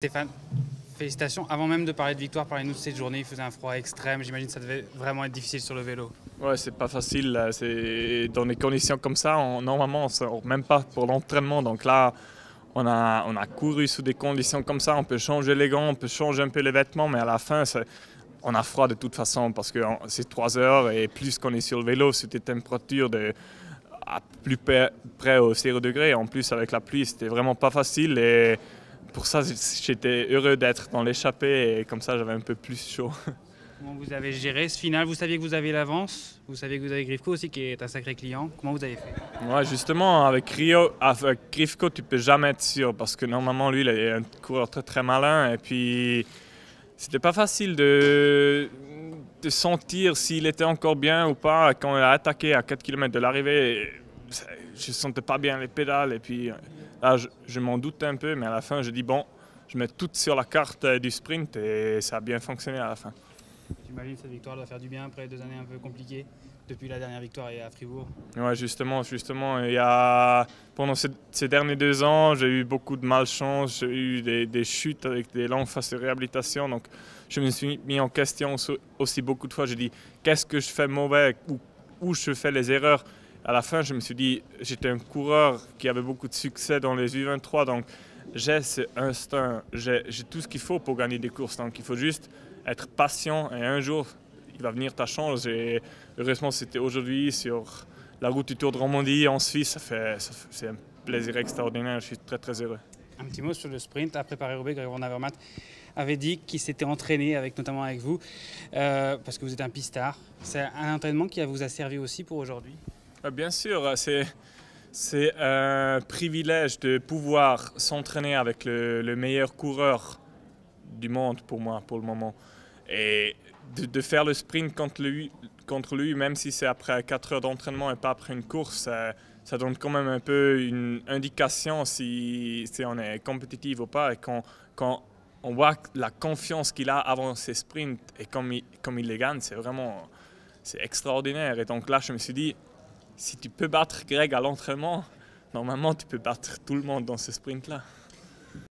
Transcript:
Stéphane, félicitations. Avant même de parler de victoire, parlez-nous de cette journée. Il faisait un froid extrême. J'imagine que ça devait vraiment être difficile sur le vélo. Ouais, c'est pas facile. Là. Dans des conditions comme ça, normalement, on sort même pas pour l'entraînement. Donc là, on a couru sous des conditions comme ça. On peut changer les gants, on peut changer un peu les vêtements, mais à la fin, on a froid de toute façon parce que c'est 3 heures et plus qu'on est sur le vélo, c'est des températures à plus près au 0 degré. En plus, avec la pluie, c'était vraiment pas facile. Et pour ça, j'étais heureux d'être dans l'échappée et comme ça, j'avais un peu plus chaud. Comment vous avez géré ce final? Vous saviez que vous aviez l'avance. Vous saviez que vous avez Grifko aussi, qui est un sacré client. Comment vous avez fait? Ouais, justement, avec Grifko, tu peux jamais être sûr parce que normalement, lui, il est un coureur très très malin. Et puis, c'était pas facile de sentir s'il était encore bien ou pas. Quand il a attaqué à 4 km de l'arrivée, je sentais pas bien les pédales. Et puis, là, je m'en doutais un peu, mais à la fin, je dis bon, je mets tout sur la carte du sprint et ça a bien fonctionné à la fin. J'imagine que cette victoire doit faire du bien après 2 années un peu compliquées depuis la dernière victoire à Fribourg. Ouais, justement, pendant ces derniers 2 ans, j'ai eu beaucoup de malchance, j'ai eu des chutes avec des longues phases de réhabilitation, donc je me suis mis en question aussi beaucoup de fois. J'ai dit, qu'est-ce que je fais mauvais, où je fais les erreurs. À la fin, je me suis dit, j'étais un coureur qui avait beaucoup de succès dans les U23, donc j'ai ce instinct, j'ai tout ce qu'il faut pour gagner des courses, donc il faut juste être patient et un jour, il va venir ta chance. Et heureusement, c'était aujourd'hui sur la route du Tour de Romandie en Suisse. C'est un plaisir extraordinaire. Je suis très très heureux. Un petit mot sur le sprint. Après Paris-Roubaix, Greg Van Avermaet avait dit qu'il s'était entraîné notamment avec vous parce que vous êtes un pistard. C'est un entraînement qui vous a servi aussi pour aujourd'hui? Bien sûr, c'est un privilège de pouvoir s'entraîner avec le meilleur coureur du monde pour moi, pour le moment. Et de faire le sprint contre lui, même si c'est après 4 heures d'entraînement et pas après une course, ça donne quand même un peu une indication si on est compétitif ou pas. Et quand on voit la confiance qu'il a avant ses sprints et comme il les gagne, c'est extraordinaire. Et donc là, je me suis dit, si tu peux battre Greg à l'entraînement, normalement tu peux battre tout le monde dans ce sprint-là.